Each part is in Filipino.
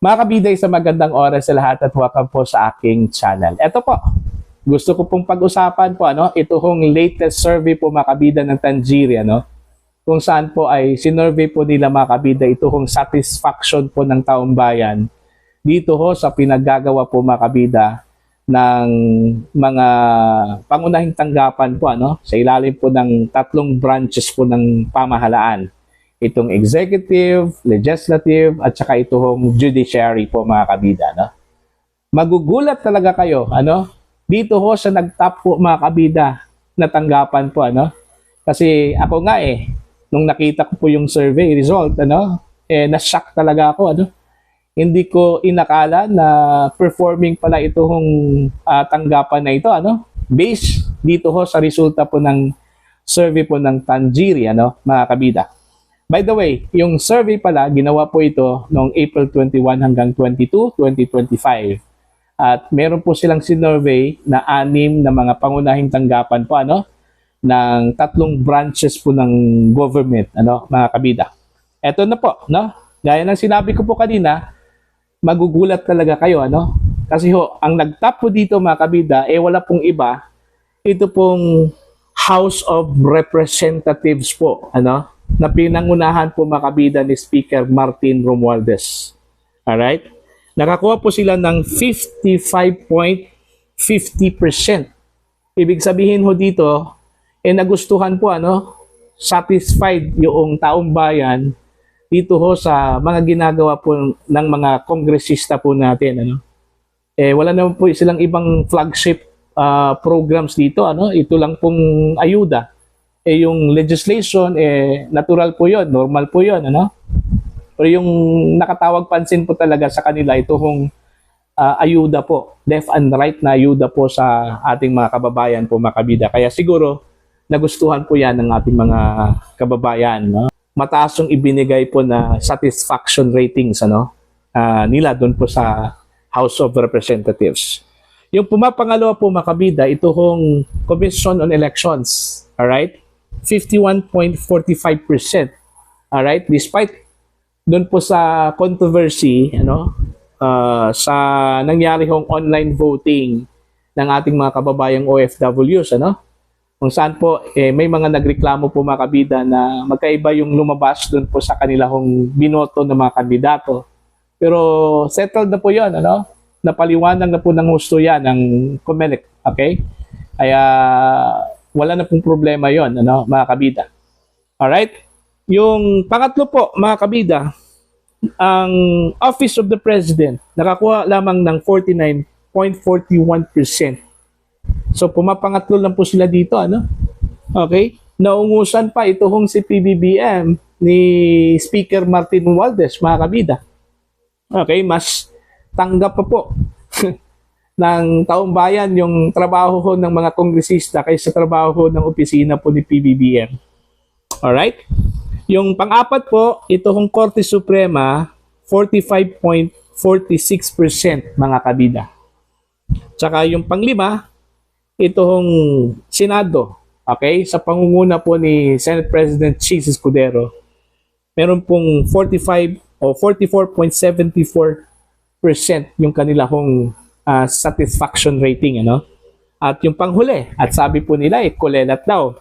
Mga kabiday, sa magandang oras sa lahat at welcome po sa aking channel. Ito po, gusto ko pong pag-usapan po, ito hong latest survey po mga kabida ng Tangeria, kung saan po ay sinurvey po nila mga kabida ito hong satisfaction po ng taong bayan dito ho sa pinaggagawa po mga kabida ng mga pangunahing tanggapan po sa ilalim po ng tatlong branches po ng pamahalaan. Itong executive, legislative, at saka itong judiciary po mga kabida. Magugulat talaga kayo, dito ho sa nag-top po mga kabida na tanggapan po, Kasi ako nga nung nakita ko po yung survey result, na-shock talaga ako, Hindi ko inakala na performing pala itong tanggapan na ito, Based dito ho sa resulta po ng survey po ng Tangeria, mga kabida. By the way, yung survey pala, ginawa po ito noong April 21 hanggang 22, 2025. At meron po silang sinurvey na 6 na mga pangunahing tanggapan po, ng tatlong branches po ng government, mga kabida. Eto na po, Gaya ng sinabi ko po kanina, magugulat talaga kayo, Kasi ang nag-top po dito, mga kabida, wala pong iba. Ito pong House of Representatives po, na pinangunahan po mga kabida ni Speaker Martin Romualdez. Alright? Nakakuha po sila ng 55.50%. Ibig sabihin ho dito, nagustuhan po, satisfied yung taong bayan dito ho sa mga ginagawa po ng mga kongresista po natin, Wala naman po silang ibang flagship programs dito, Ito lang pong ayuda. Yung legislation, natural po yon, normal po yon, Pero yung nakatawag pansin po talaga sa kanila, ito hong ayuda po, left and right na ayuda po sa ating mga kababayan po mga kabida. Kaya siguro, nagustuhan po yan ng ating mga kababayan, Mataas yung ibinigay po na satisfaction ratings, nila doon po sa House of Representatives. Yung pumapangalawa po mga kabida, ito hong Commission on Elections, alright? 51.45%. Alright? Despite doon po sa controversy, sa nangyari hong online voting ng ating mga kababayang OFWs, Kung saan po, may mga nagreklamo po mga kabida na magkaiba yung lumabas doon po sa kanilahong binoto ng mga kandidato. Pero settled na po yun, Napaliwanag na po ng husto yan ng COMELEC, okay? Kaya wala na pong problema yon, mga kabida. Alright? Yung pangatlo po, mga kabida, ang Office of the President, nakakuha lamang ng 49.41%. So, pumapangatlo lang po sila dito, Okay? Naungusan pa ito hong si PBBM ni Speaker Martin Romualdez, mga kabida. Okay? Mas tanggap pa po ng taong bayan yung trabaho ho ng mga kongresista kaysa trabaho ho ng opisina po ni PBBM. Alright? Yung pang-apat po, ito hong Korte Suprema, 45.46% mga kabida. Tsaka yung pang-5, ito hong Senado, okay? Sa pangunguna po ni Senate President Chis Escudero, meron pong 45 o 44.74% yung kanila hong satisfaction rating, At yung panghuli, at sabi po nila, kulelat daw.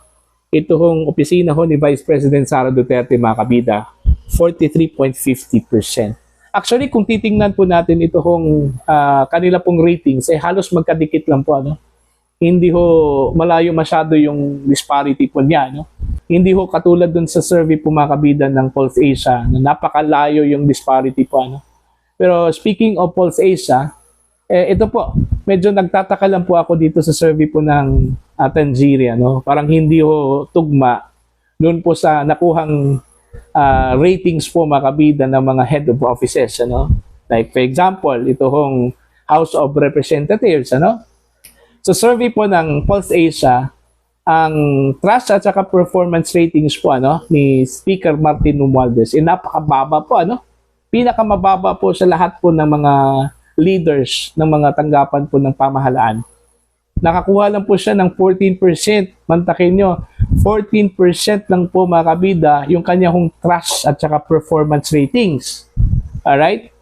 Ito hong opisina ho ni Vice President Sara Duterte, mga kabida, 43.50%. Actually, kung titingnan po natin ito hong kanila pong ratings, halos magkadikit lang po, Hindi ho malayo masyado yung disparity po niya, Hindi ho katulad dun sa survey po mga kabida ng Pulse Asia, na napakalayo yung disparity po, Pero speaking of Pulse Asia, ito po, medyo nagtataka lang po ako dito sa survey po ng Tangeria, Parang hindi ho tugma doon po sa nakuhang ratings po mga kabida ng mga head of offices, Like for example, ito hong House of Representatives, Sa survey po ng Pulse Asia, ang trust at saka performance ratings po ni Speaker Martin Romualdez, napakababa po, Pinakamababa po sa lahat po ng mga leaders ng mga tanggapan po ng pamahalaan. Nakakuha lang po siya ng 14%. Mantakin nyo, 14% lang po mga kabida yung kanyang trust at saka performance ratings. Alright?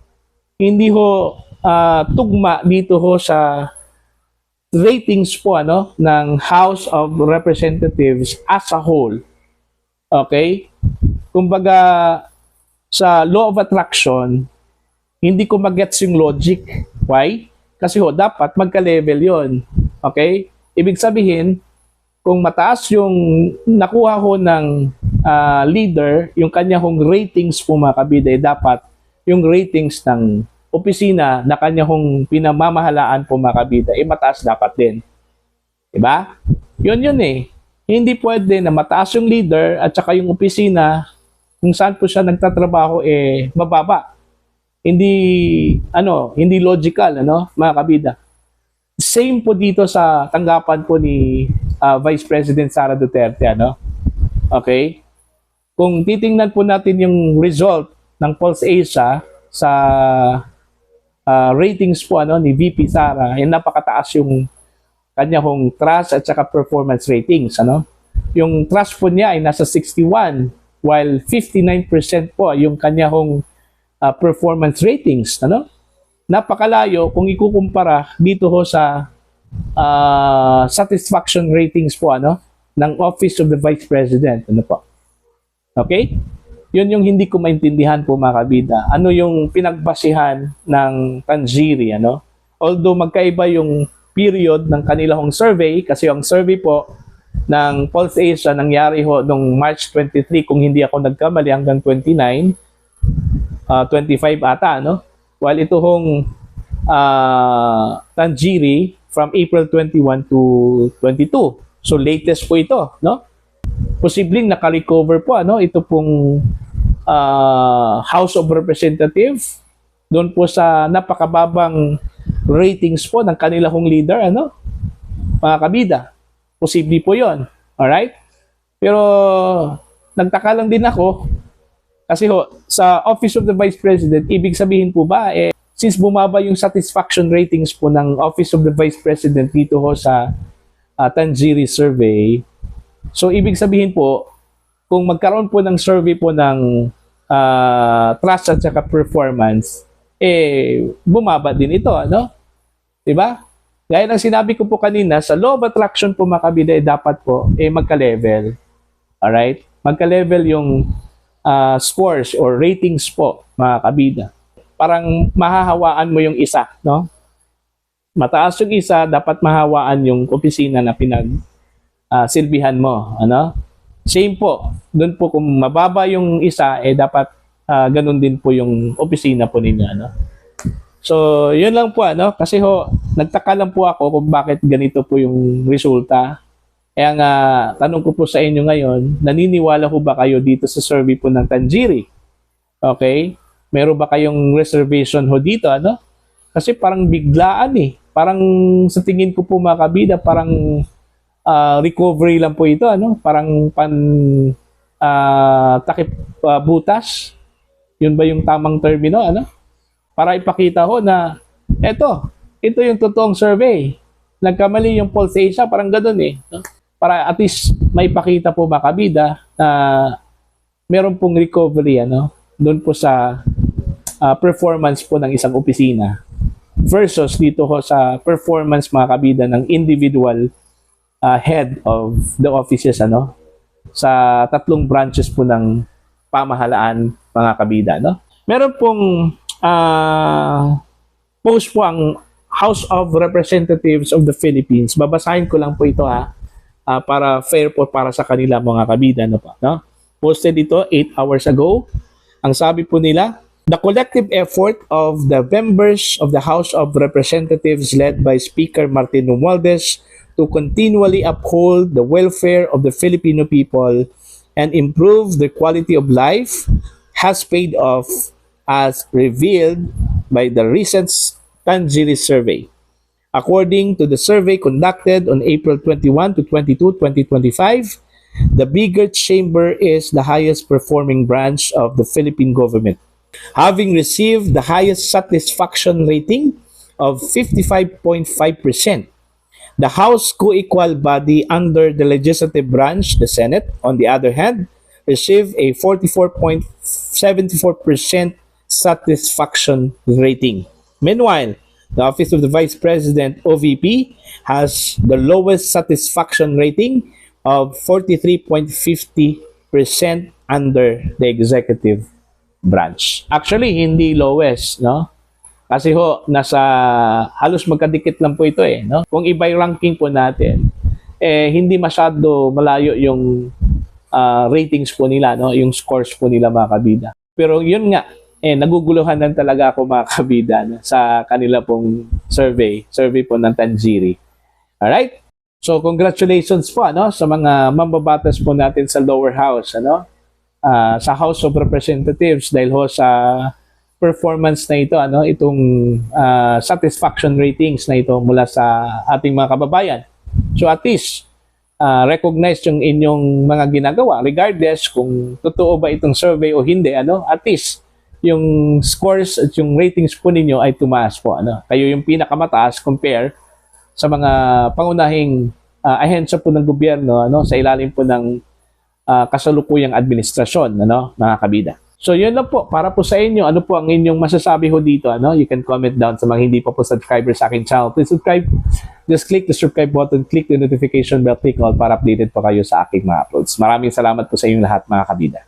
hindi ho tugma dito ho sa ratings po ng House of Representatives as a whole. Okay? Kumbaga sa law of attraction, hindi ko magets yung logic. Why? Kasi ho, dapat magka-level yon. Okay? Ibig sabihin, kung mataas yung nakuha ho ng leader, yung kanya hong ratings po mga kabida, dapat yung ratings ng opisina na kanya hong pinamamahalaan po mga kabida, mataas dapat din. Diba? Yun eh. Hindi pwede na mataas yung leader at saka yung opisina kung saan po siya nagtatrabaho mababa. Hindi logical, mga kabida. Same po dito sa tanggapan po ni Vice President Sara Duterte, Okay? Kung titingnan po natin yung result ng PulseAsia sa ratings po ni VP Sara, napakataas yung kanya hong trust at saka performance ratings, Yung trust po niya ay nasa 61 while 59% po yung kanya hong performance ratings, Napakalayo kung ikukumpara dito ho sa satisfaction ratings po ng Office of the Vice President, po. Okay? Yun yung hindi ko maintindihan po mga kabida. Ano yung pinagbasihan ng Tanjiri, Although magkaiba yung period ng kanilang survey, kasi yung survey po ng PulseAsia nangyari ho noong March 23, kung hindi ako nagkamali, hanggang 29, 25 ata, While ito hong Tanjiri from April 21 to 22. So latest po ito, Posibleng naka-recover po ito pong House of Representatives doon po sa napakababang ratings po ng kanilang leader, mga kabida. Posible po 'yon. Alright? Pero nagtaka lang din ako kasi sa Office of the Vice President, ibig sabihin po ba since bumaba yung satisfaction ratings po ng Office of the Vice President dito sa Tanjiri survey, so ibig sabihin po, kung magkaroon po ng survey po ng trust at saka performance, bumaba din ito, Diba? Gaya ng sinabi ko po kanina, sa law of attraction po mga kabida, dapat po magka-level. Alright? Magka-level yung scores or ratings po mga kabida. Parang mahahawaan mo yung isa, Mataas yung isa, dapat mahawaan yung opisina na silbihan mo, Same po. Doon po kung mababa yung isa, dapat ganun din po yung opisina po ninyo, So, yun lang po, Kasi nagtaka lang po ako kung bakit ganito po yung resulta. Kaya nga, tanong ko po sa inyo ngayon, naniniwala ho ba kayo dito sa survey po ng Tanjiri? Okay? Meron ba kayong reservation ho dito, Kasi parang biglaan Parang sa tingin ko po mga kabida, parang recovery lang po ito, Parang takip butas. Yun ba yung tamang termino, Para ipakita ho na ito yung totoong survey. Nagkamali yung PulseAsia, parang ganoon Para at least maipakita po mga kabida na meron pong recovery, doon po sa performance po ng isang opisina versus dito ho sa performance mga kabida ng individual head of the offices sa tatlong branches po ng pamahalaan mga kabida Meron pong post po ang House of Representatives of the Philippines. Babasahin ko lang po ito para fair po para sa kanila mga kabida Posted ito 8 hours ago. Ang sabi po nila, the collective effort of the members of the House of Representatives led by Speaker Martin Romualdez to continually uphold the welfare of the Filipino people and improve the quality of life has paid off as revealed by the recent Tanjiri survey. According to the survey conducted on April 21 to 22, 2025, the Bigot Chamber is the highest performing branch of the Philippine government, having received the highest satisfaction rating of 55.5%. The House co-equal body under the legislative branch, the Senate, on the other hand, received a 44.74% satisfaction rating. Meanwhile, the Office of the Vice President, OVP, has the lowest satisfaction rating of 43.50% under the executive branch. Actually, hindi lowest, no? Kasi ho, nasa halos magkadikit lang po ito eh, no? Kung iba yung ranking po natin, hindi masyado malayo yung ratings po nila, no? Yung scores po nila mga kabida. Pero yun nga, naguguluhan lang talaga ako mga kabida, no? Sa kanila pong survey po ng Tanjiri. Alright? So congratulations po sa mga mambabatas po natin sa lower house, sa House of Representatives dahil ho sa performance na ito, itong satisfaction ratings na ito mula sa ating mga kababayan. So at least recognize yung inyong mga ginagawa regardless kung totoo ba itong survey o hindi, at least yung scores at yung ratings po ninyo ay tumaas po, Kayo yung pinakamataas compare sa mga pangunahing ahensya po ng gobyerno, sa ilalim po ng kasalukuyang administrasyon, mga kabida. So yun lang po para po sa inyo. Ano po ang inyong masasabi ho dito? You can comment down sa mga hindi pa po subscriber sa aking channel. Please subscribe. Just click the subscribe button, click the notification bell, click all para updated po kayo sa aking mga uploads. Maraming salamat po sa inyong lahat mga kabida.